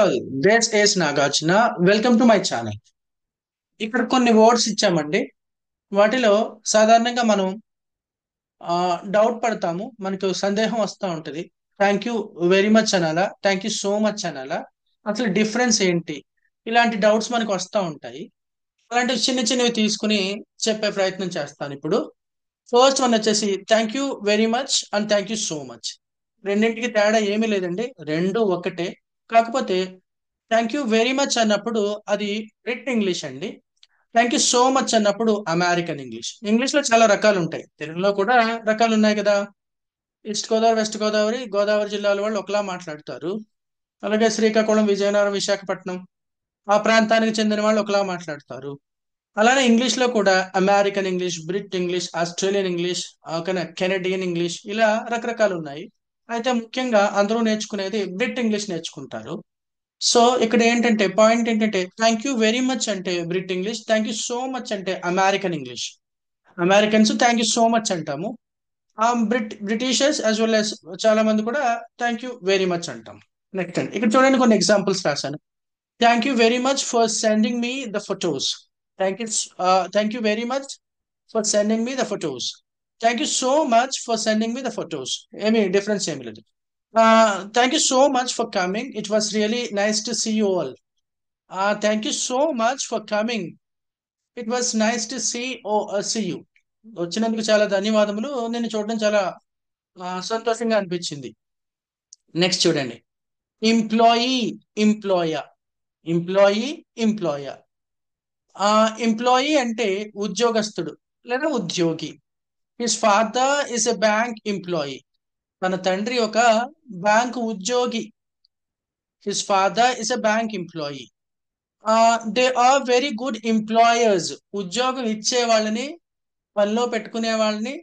All, this is Nagarjuna. Welcome to my channel. ఇక్కడ కొన్ని words ఇచ్చామండి. వాటిలో సాధారణంగా మనం డౌట్ పడతాము, మనకు సందేహం వస్తూ ఉంటది. థ్యాంక్ యూ వెరీ మచ్ అనాలా, థ్యాంక్ యూ సో మచ్ అనాలా, అసలు డిఫరెన్స్ ఏంటి? ఇలాంటి డౌట్స్ మనకు వస్తూ ఉంటాయి. అలాంటివి చిన్న చిన్నవి తీసుకుని చెప్పే ప్రయత్నం చేస్తాను ఇప్పుడు. ఫస్ట్ వన్ వచ్చేసి thank you very much and thank you so much. రెండింటికి తేడా ఏమీ లేదండి, రెండు ఒకటే. కాకపోతే థ్యాంక్ యూ వెరీ మచ్ అన్నప్పుడు అది బ్రిట్ ఇంగ్లీష్ అండి. థ్యాంక్ యూ సో మచ్ అన్నప్పుడు అమెరికన్ ఇంగ్లీష్. ఇంగ్లీష్ లో చాలా రకాలు ఉంటాయి, తెలుగులో కూడా రకాలు ఉన్నాయి కదా. ఈస్ట్ గోదావరి, వెస్ట్ గోదావరి, గోదావరి జిల్లాల వాళ్ళు ఒకలా మాట్లాడతారు. అలాగే శ్రీకాకుళం, విజయనగరం, విశాఖపట్నం ఆ ప్రాంతానికి చెందిన వాళ్ళు ఒకలా మాట్లాడతారు. అలానే ఇంగ్లీష్ లో కూడా American English, Brit English, Australian English, Canadian English, ఇలా రకరకాలు ఉన్నాయి. అయితే ముఖ్యంగా అందరూ నేర్చుకునేది బ్రిట్ ఇంగ్లీష్ నేర్చుకుంటారు. సో ఇక్కడ ఏంటంటే పాయింట్ ఏంటంటే థ్యాంక్ యూ వెరీ మచ్ అంటే Brit English, thank you so much అంటే American English. Americans thank you so much అంటాము. బ్రిటిషర్స్ యాజ్ వెల్ యాజ్ చాలా మంది కూడా థ్యాంక్ యూ వెరీ మచ్ అంటాం. నెక్స్ట్ అండి, ఇక్కడ చూడండి కొన్ని ఎగ్జాంపుల్స్ రాశాను. Thank you very much for sending me the photos. Thank you thank you very much for sending me the photos. Thank you so much for sending me the photos. ఏమి difference ఏమి లేదు. Thank you so much for coming. It was really nice to see you all. Thank you so much for coming. It was nice to see you. వచ్చినందుకు చాలా ధన్యవాదములు. నేను చూడడం చాలా సంతోషంగా అనిపించింది. నెక్స్ట్ చూడండి, employee, employer. Employee, employer. Employee అంటే ఉద్యోగస్తుడు లేదా ఉద్యోగి. His father is a bank employee. తన తండ్రి ఒక బ్యాంకు ఉద్యోగి. His father is a bank employee. They are very good employers. ఉద్యోగం ఇచ్చే వాళ్ళని, పనిలో పెట్టుకునే వాళ్ళని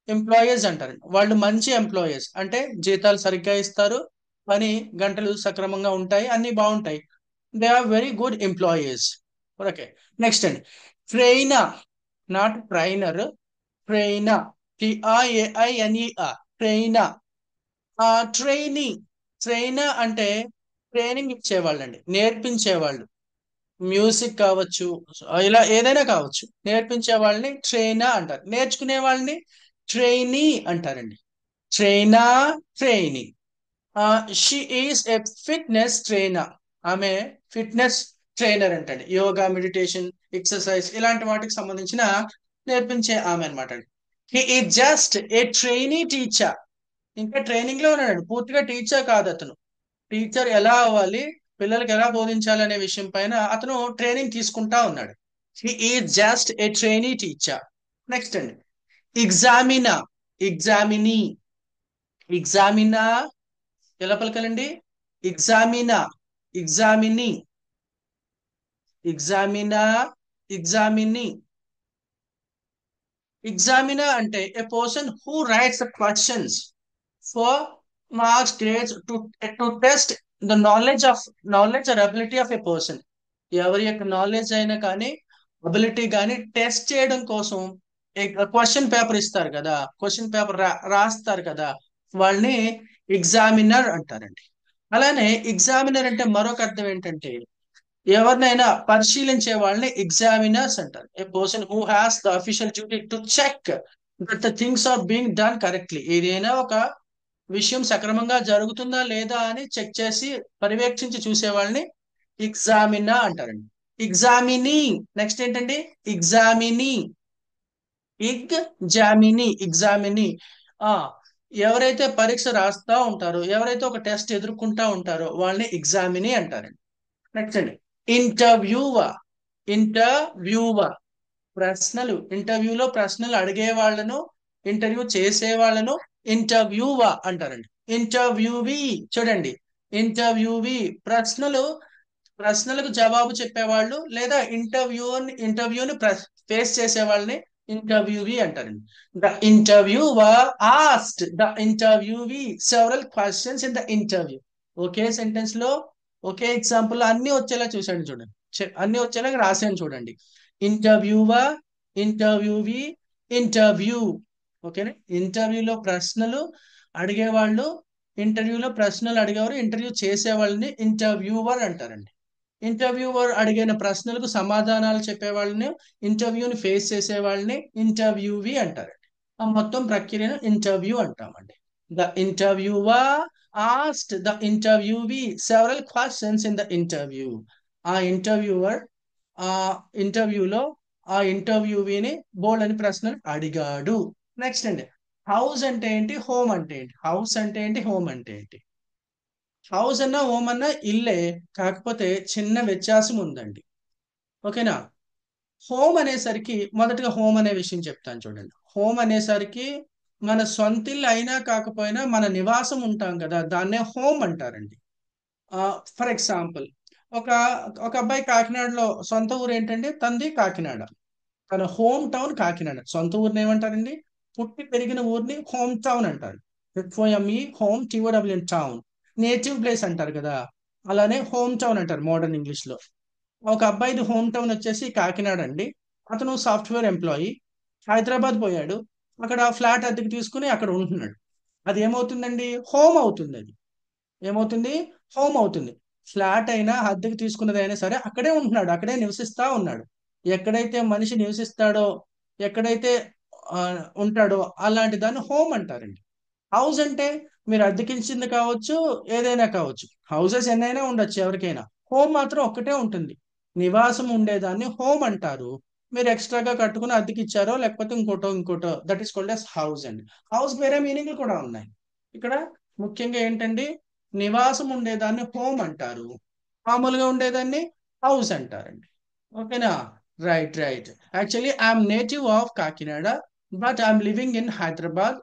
ఎంప్లాయర్స్ అంటారు. వాళ్ళు మంచి ఎంప్లాయర్స్ అంటే జీతాలు సరిగ్గా ఇస్తారు, పని గంటలు సక్రమంగా ఉంటాయి, అన్ని బాగుంటాయి. They are very good employers. Okay, next అండి, trainer, not trainer, trainer, TRAINER, trainer. Trainee, trainer అంటే ట్రైనింగ్ ఇచ్చేవాళ్ళండి, నేర్పించేవాళ్ళు. మ్యూజిక్ కావచ్చు, ఇలా ఏదైనా కావచ్చు, నేర్పించే వాళ్ళని ట్రైనర్ అంటారు. నేర్చుకునే వాళ్ళని ట్రైనీ అంటారండి. Trainer, trainee. She is a fitness trainer. ఆమె ఫిట్నెస్ ట్రైనర్ అంటండి. యోగా, మెడిటేషన్, ఎక్సర్సైజ్ ఇలాంటి వాటికి సంబంధించిన నేర్పించే ఆమె అనమాట అండి. He is just a trainee teacher. ఇంకా ట్రైనింగ్ లో ఉన్నాడు, పూర్తిగా టీచర్ కాదు అతను. టీచర్ ఎలా అవ్వాలి, పిల్లలకి ఎలా బోధించాలి అనే విషయం పైన అతను ట్రైనింగ్ తీసుకుంటా ఉన్నాడు. He is just a trainee teacher. Next అండి, ఎగ్జామినా, ఎగ్జామినీ. ఎగ్జామినా ఎలా పలకాలండి? ఎగ్జామినా, ఎగ్జామినీ, ఎగ్జామినా, ఎగ్జామినీ. ఎగ్జామినా అంటే a person who writes the questions for marks, grades, to test the knowledge or ability of a person. ఎవరి యొక్క నాలెడ్జ్ అయినా కానీ, ability కానీ test చేయడం కోసం క్వశ్చన్ పేపర్ ఇస్తారు కదా, క్వశ్చన్ పేపర్ రాస్తారు కదా, వాళ్ళని ఎగ్జామినర్ అంటారండి. అలానే ఎగ్జామినర్ అంటే మరొక అర్థం ఏంటంటే ఎవరినైనా పరిశీలించే వాళ్ళని ఎగ్జామినర్స్ అంటారు. A person who has the official duty to check that the things are being done correctly. ఏదైనా ఒక విషయం సక్రమంగా జరుగుతుందా లేదా అని చెక్ చేసి పర్యవేక్షించి చూసే వాళ్ళని ఎగ్జామినా అంటారండి. ఎగ్జామినీ. నెక్స్ట్ ఏంటండి? ఎగ్జామినీ, ఎగ్జామినీ, ఎగ్జామినీ. ఆ ఎవరైతే పరీక్ష రాస్తా ఉంటారో, ఎవరైతే ఒక టెస్ట్ ఎదుర్కొంటా ఉంటారో వాళ్ళని ఎగ్జామినీ అంటారండి. నెక్స్ట్ అండి, ఇంటర్వ్యూవర్, ఇంటర్వ్యూవర్. ప్రశ్నలు, ఇంటర్వ్యూలో ప్రశ్నలు అడిగే వాళ్ళను, ఇంటర్వ్యూ చేసే వాళ్ళను ఇంటర్వ్యూవర్ అంటారండి. ఇంటర్వ్యూవీ చూడండి, ఇంటర్వ్యూవీ ప్రశ్నలకు జవాబు చెప్పేవాళ్ళు లేదా ఇంటర్వ్యూని ఫేస్ చేసే వాళ్ళని ఇంటర్వ్యూవీ అంటారండి. The interviewer asked the interviewee several questions in the interview. ఒకే సెంటెన్స్ లో, ఒకే ఎగ్జాంపుల్ అన్ని వచ్చేలా చూసాను చూడండి, అన్ని వచ్చేలా రాశాను చూడండి. Interviewer, interviewee, interview. ఓకేనా? ఇంటర్వ్యూలో ప్రశ్నలు అడిగేవాళ్ళు, ఇంటర్వ్యూలో ప్రశ్నలు అడిగేవారు, ఇంటర్వ్యూ చేసే వాళ్ళని ఇంటర్వ్యూవర్ అంటారండి. ఇంటర్వ్యూవర్ అడిగిన ప్రశ్నలకు సమాధానాలు చెప్పే వాళ్ళని, ఇంటర్వ్యూని ఫేస్ చేసే వాళ్ళని ఇంటర్వ్యూవి అంటారండి. ఆ మొత్తం ప్రక్రియను ఇంటర్వ్యూ అంటామండి. The interviewer asked the interviewee several questions in the interview. ఆ ఇంటర్వ్యూవర్ ఆ ఇంటర్వ్యూలో ఆ ఇంటర్వ్యూవీని బోల్డ్ అని ప్రశ్నలు అడిగాడు. నెక్స్ట్ అండి, హౌస్ అంటే ఏంటి, హోమ్ అంటే ఏంటి? హౌస్ అంటే ఏంటి, హోమ్ అంటే ఏంటి? హౌస్ అన్నా హోమ్ అన్నా ఇల్లే, కాకపోతే చిన్న వ్యత్యాసం ఉందండి. ఓకేనా? హోమ్ అనేసరికి మొదటగా హోమ్ అనే విషయం చెప్తాను చూడండి. హోమ్ అనేసరికి మన సొంత ఇల్లు అయినా కాకపోయినా మన నివాసం ఉంటాం కదా, దాన్నే హోమ్ అంటారండి. ఫర్ ఎగ్జాంపుల్, ఒక ఒక అబ్బాయి కాకినాడలో సొంత ఊరు ఏంటంటే తంది కాకినాడ. తన హోమ్ టౌన్ కాకినాడ. సొంత ఊరిని ఏమంటారండి? పుట్టి పెరిగిన ఊరిని హోమ్ టౌన్ అంటారు. H O M E home టీఓడబ్ల్యూఎన్ town. Native place అంటారు కదా, అలానే హోమ్ టౌన్ అంటారు మోడర్న్ ఇంగ్లీష్ లో. ఒక అబ్బాయిది హోమ్ టౌన్ వచ్చేసి కాకినాడ అండి. అతను సాఫ్ట్వేర్ ఎంప్లాయీ. హైదరాబాద్ పోయాడు. అక్కడ ఫ్లాట్ అద్దెకి తీసుకుని అక్కడ ఉంటున్నాడు. అది ఏమవుతుందండి? హోమ్ అవుతుంది అది. ఏమవుతుంది? హోమ్ అవుతుంది. ఫ్లాట్ అయినా అద్దెకి తీసుకున్నది అయినా సరే అక్కడే ఉంటున్నాడు, అక్కడే నివసిస్తా ఉన్నాడు. ఎక్కడైతే మనిషి నివసిస్తాడో, ఎక్కడైతే ఆ, ఉంటాడో అలాంటి దాన్ని హోమ్ అంటారండి. హౌస్ అంటే మీరు అద్దెకించింది కావచ్చు, ఏదైనా కావచ్చు. హౌసెస్ ఎన్నైనా ఉండొచ్చు ఎవరికైనా. హోమ్ మాత్రం ఒక్కటే ఉంటుంది. నివాసం ఉండేదాన్ని హోమ్ అంటారు. మీరు ఎక్స్ట్రాగా కట్టుకుని అద్దెకిచ్చారో లేకపోతే ఇంకోటో that is called as house అండి. హౌస్ వేరే మీనింగ్లు కూడా ఉన్నాయి. ఇక్కడ ముఖ్యంగా ఏంటండి, నివాసం ఉండేదాన్ని హోమ్ అంటారు, మామూలుగా ఉండేదాన్ని హౌస్ అంటారండి. ఓకేనా? Right right. Actually I'm native of Kakinada, but I'm living in Hyderabad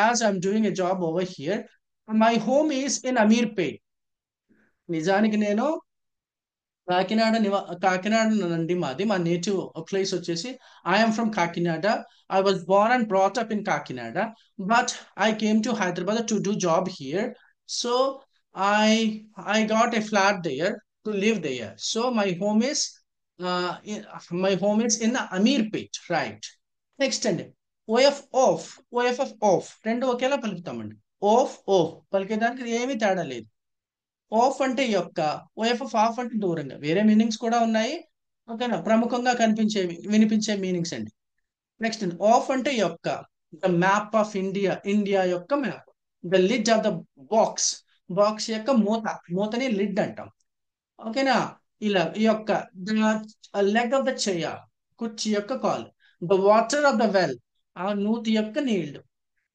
as I'm doing a job over here. My home is in Amirpet. నిజానికి నేను కాకినాడ నుండి మాది, మా నేటివ్ ప్లేస్ వచ్చేసి I'm from Kakinada. I was born and brought up in Kakinada, but I came to Hyderabad to do job here. So I I got a flat there to live there. So my home is in Ameerpet. Right. Next అండి, O F of. O F రెండు ఒకేలా పలుకుతామండి. ఓఫ్ పలికేదానికి ఏమీ తేడా లేదు. Of అంటే యొక్క, OF of అంటే దూరంగా. వేరే మీనింగ్స్ కూడా ఉన్నాయి. ఓకేనా? ప్రముఖంగా కనిపించేవి వినిపించే మీనింగ్స్ అండి. నెక్స్ట్ ఆఫ్ అంటే యొక్క. The map of India, India యొక్క map. The lid of the box, box యొక్క మూత, మూతని లిడ్ అంటాం. ఓకేనా? ఇలా ఈ యొక్క the leg of the chair, కుర్చీ యొక్క కాల్. The water of the well, ఆ నూతి యొక్క నీళ్లు.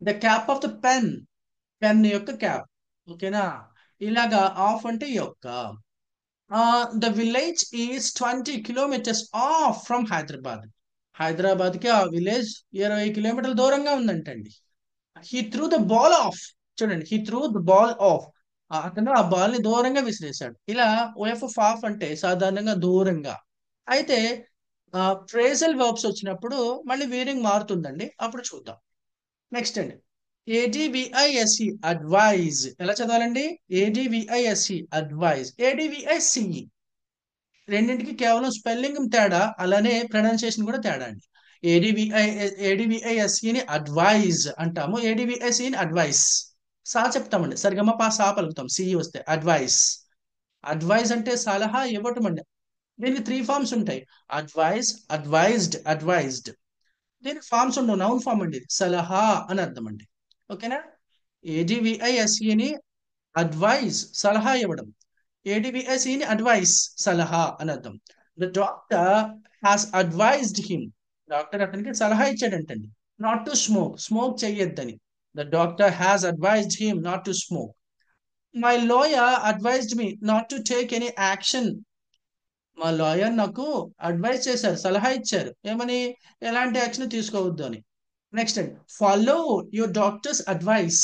The cap of the pen, pen యొక్క క్యాప్. ఓకేనా? ఇలాగా ఆఫ్ అంటే యొక్క. The village is 20 kilometres of from Hyderabad. Hyderabad కి ఆ విలేజ్ 20 కిలోమీటర్ల దూరంగా ఉందంటండి. He threw the ball off. చూడండి, he threw the ball off. అతను ఆ బాల్ ని దూరంగా విసిరేశాడు. ఇలా ఓఎఫ్ ఆఫ్ అంటే సాధారణంగా దూరంగా. అయితే ఫ్రేజల్ వర్బ్స్ వచ్చినప్పుడు మళ్ళీ మీనింగ్ మారుతుందండి, అప్పుడు చూద్దాం. నెక్స్ట్ అండి, ఏడివిఐఎస్ఈ అడ్వైజ్ ఎలా చదవాలండి? ఏడివిఐఎస్ఈ అడ్వైజ్, ఏడివిఐసిఈ రెండింటికి కేవలం స్పెల్లింగ్ తేడా, అలానే ప్రొనౌన్సియేషన్ కూడా తేడా అండి. ఏడివిఐఎస్ఈని అడ్వైజ్ అంటాము, ఏడివిఐసిని అడ్వైస్. సా చెప్తామండి, సరిగమ పా సా పలుకుతాం సిఈ వస్తే. అడ్వైస్. అడ్వైజ్ అంటే సలహా ఇవ్వటం అండి. దీనికి 3 ఫార్మ్స్ ఉంటాయి: అడ్వైజ్, అడ్వైజ్డ్. దీనికి ఫార్మ్స్ ఉండవు, నౌన్ ఫార్మ్ అండి ఇది. సలహా అని అర్థం అండి. ఓకేనా? ఏడివిఐఎస్ఈని అడ్వైజ్ సలహా ఇవ్వడం, ఏడివిఎస్ఈని అడ్వైస్ సలహా అని అర్థం. The doctor has advised him, doctor అతనికి సలహా ఇచ్చాడంటండి, నాట్ టు స్మోక్, స్మోక్ చెయ్యొద్దని. The doctor has advised him not to smoke. My lawyer advised me not to take any action. మా లాయర్ నాకు అడ్వైజ్ చేశారు, సలహా ఇచ్చారు, ఏమని? ఎలాంటి యాక్షన్ తీసుకోవద్దు అని. నెక్స్ట్ అండి, ఫాలో యువర్ డాక్టర్స్ అడ్వైస్.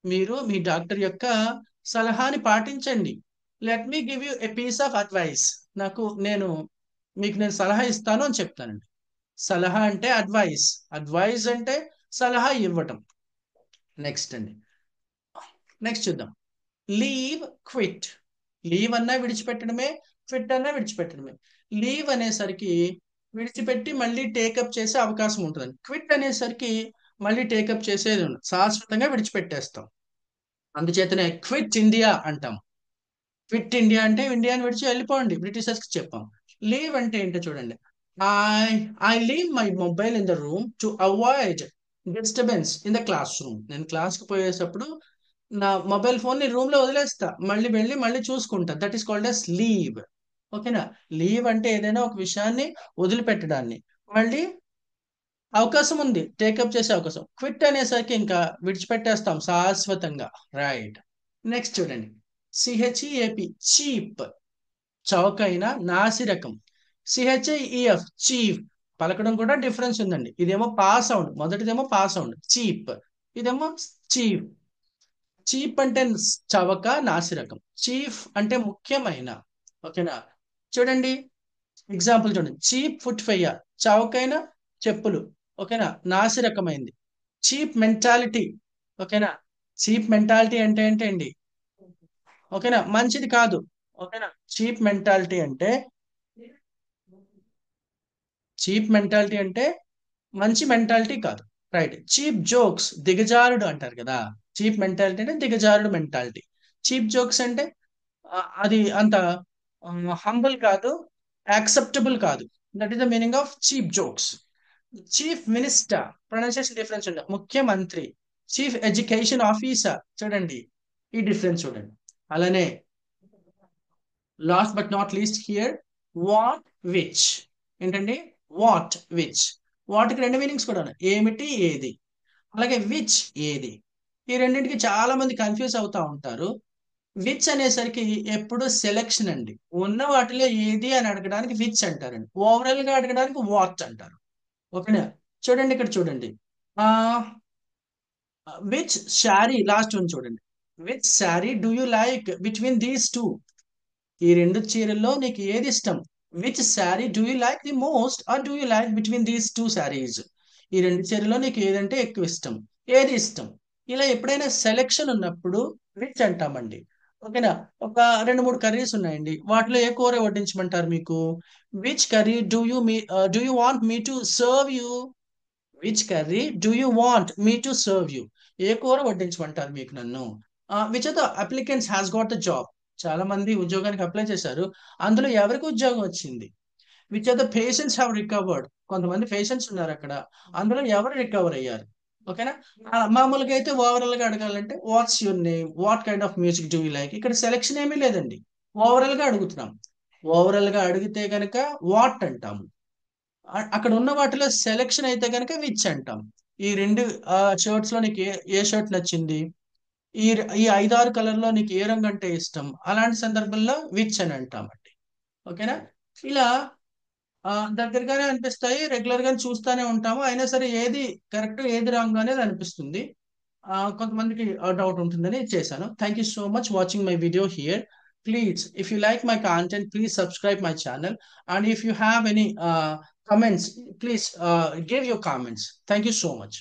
మీరు మీ డాక్టర్ యొక్క సలహాని పాటించండి. Let me give you a piece of advice. మీకు నేను సలహా ఇస్తాను అని చెప్తానండి. సలహా అంటే అడ్వైస్, అడ్వైజ్ అంటే సలహా ఇవ్వటం. నెక్స్ట్ అండి, నెక్స్ట్ చూద్దాం. Leave, quit. లీవ్ అన్నా విడిచిపెట్టడమే, క్విట్ అన్నా విడిచిపెట్టడమే. లీవ్ అనేసరికి విడిచిపెట్టి మళ్ళీ టేకప్ చేసే అవకాశం ఉంటుందండి. క్విట్ అనేసరికి మళ్ళీ టేకప్ చేసేది ఉండదు, శాశ్వతంగా విడిచిపెట్టేస్తాం. అందుచేతనే క్విట్ ఇండియా అంటాం. క్విట్ ఇండియా అంటే ఇండియాని విడిచి వెళ్ళిపోండి, బ్రిటిషర్స్ కి చెప్పాం. లీవ్ అంటే ఏంటో చూడండి. I I leave my mobile in the room to avoid disturbance in the class room. నేను క్లాస్ కి పోయేటప్పుడు నా మొబైల్ ఫోన్ ని రూమ్ లో వదిలేస్తా, మళ్ళీ వెళ్ళి మళ్ళీ చూసుకుంటా. That is called yes leave. ఓకేనా. లీవ్ అంటే ఏదైనా ఒక విషయాన్ని వదిలిపెట్టడాన్ని. మళ్ళీ అవకాశం ఉంది టేకప్ చేసే అవకాశం. క్విట్ అనేసరికి ఇంకా విడిచిపెట్టేస్తాం శాశ్వతంగా. రైట్. నెక్స్ట్ చూడండి. సిహెచ్ఈఏపి చీప్, చౌకైన, నాసిరకం. సిహెచ్ఐఈఎఫ్ చీఫ్, పలకడం కూడా డిఫరెన్స్ ఉందండి. ఇదేమో పా సౌండ్, మొదటిదేమో పా సౌండ్ చీప్, ఇదేమో చీప్. చీప్ అంటే చవక, నాసిరకం. చీఫ్ అంటే ముఖ్యమైన. ఓకేనా. చూడండి ఎగ్జాంపుల్ చూడండి. చీప్ ఫుట్ ఫెయ్యర్, చౌకైన చెప్పులు. ఓకేనా. నాసిరకమైంది. Cheap mentality. ఓకేనా. చీప్ మెంటాలిటీ అంటే ఏంటండి. ఓకేనా, మంచిది కాదు. ఓకేనా. చీప్ మెంటాలిటీ అంటే, చీప్ మెంటాలిటీ అంటే మంచి మెంటాలిటీ కాదు. రైట్. చీప్ జోక్స్, దిగజారుడు అంటారు కదా. చీప్ మెంటాలిటీ అంటే దిగజారుడు మెంటాలిటీ. చీప్ జోక్స్ అంటే అది అంత హంబుల్ కాదు, యాక్సెప్టబుల్ కాదు. That is the meaning of cheap jokes. Chief minister, pronunciation difference ఉంది. ముఖ్యమంత్రి. చీఫ్ ఎడ్యుకేషన్ ఆఫీసర్, చూడండి ఈ డిఫరెన్స్ చూడండి. అలానే last but not least here, what which. ఏంటండి వాట్ విచ్. వాటికి రెండు మీనింగ్స్ కూడా ఉన్నాయి, ఏమిటి ఏది. అలాగే విచ్ ఏది. ఈ రెండింటికి చాలా మంది కన్ఫ్యూజ్ అవుతా ఉంటారు. విచ్ అనేసరికి ఎప్పుడు సెలెక్షన్ అండి. ఉన్న వాటిలో ఏది అని అడగడానికి విచ్ అంటారండి, ఓవరాల్ గా అడగడానికి వాట్ అంటారు. ఓకేనా. చూడండి ఇక్కడ చూడండి. ఆ విచ్ శారీ, లాస్ట్ వన్ చూడండి. Which sari do you like between these two. ఈ రెండు చీరల్లో నీకు ఏది ఇష్టం. Which sari do you like the most or do you like between these two saris. ఈ రెండు చీరల్లో నీకు ఏదంటే ఎక్కువ ఇష్టం, ఏది ఇష్టం. ఇలా ఎప్పుడైనా సెలెక్షన్ ఉన్నప్పుడు విచ్ అంటామండి. ఓకేనా. ఒక రెండు మూడు కర్రీస్ ఉన్నాయండి, వాటిలో ఏ కూర వడ్డించమంటారు మీకు. Which curry do you want me to serve you. Which curry do you want me to serve you. ఏ కూర వడ్డించమంటారు మీకు నన్ను. Which of the applicants has got the job. చాలా మంది ఉద్యోగానికి అప్లై చేశారు, అందులో ఎవరికి ఉద్యోగం వచ్చింది. Which of the patients have recovered. కొంతమంది పేషెంట్స్ ఉన్నారు అక్కడ, అందులో ఎవరు రికవర్ అయ్యారు. ఓకేనా. మామూలుగా అయితే ఓవరాల్ గా అడగాలంటే what's your name, what kind of music do you like. ఇక్కడ సెలెక్షన్ ఏమీ లేదండి, ఓవరాల్ గా అడుగుతున్నాం. ఓవరాల్ గా అడిగితే గనక వాట్ అంటాము. అక్కడ ఉన్న వాటిలో సెలెక్షన్ అయితే కనుక విచ్ అంటాం. ఈ రెండు షర్ట్స్ లో నీకు ఏ షర్ట్ నచ్చింది, ఈ ఈ ఐదారు కలర్ లో నీకు ఏ రంగు అంటే ఇష్టం, అలాంటి సందర్భంలో విచ్ అని అంటామండి. ఓకేనా. ఇలా దగ్గరగానే అనిపిస్తాయి, రెగ్యులర్ గా చూస్తానే ఉంటాము, అయినా సరే ఏది కరెక్ట్ ఏది రాంగ్ అనేది అనిపిస్తుంది. కొంతమందికి డౌట్ ఉంటుందని చేశాను. Thank you so much watching my video here. Please, if you like my content, please subscribe my channel. And if you have any comments, please give your comments. Thank you so much.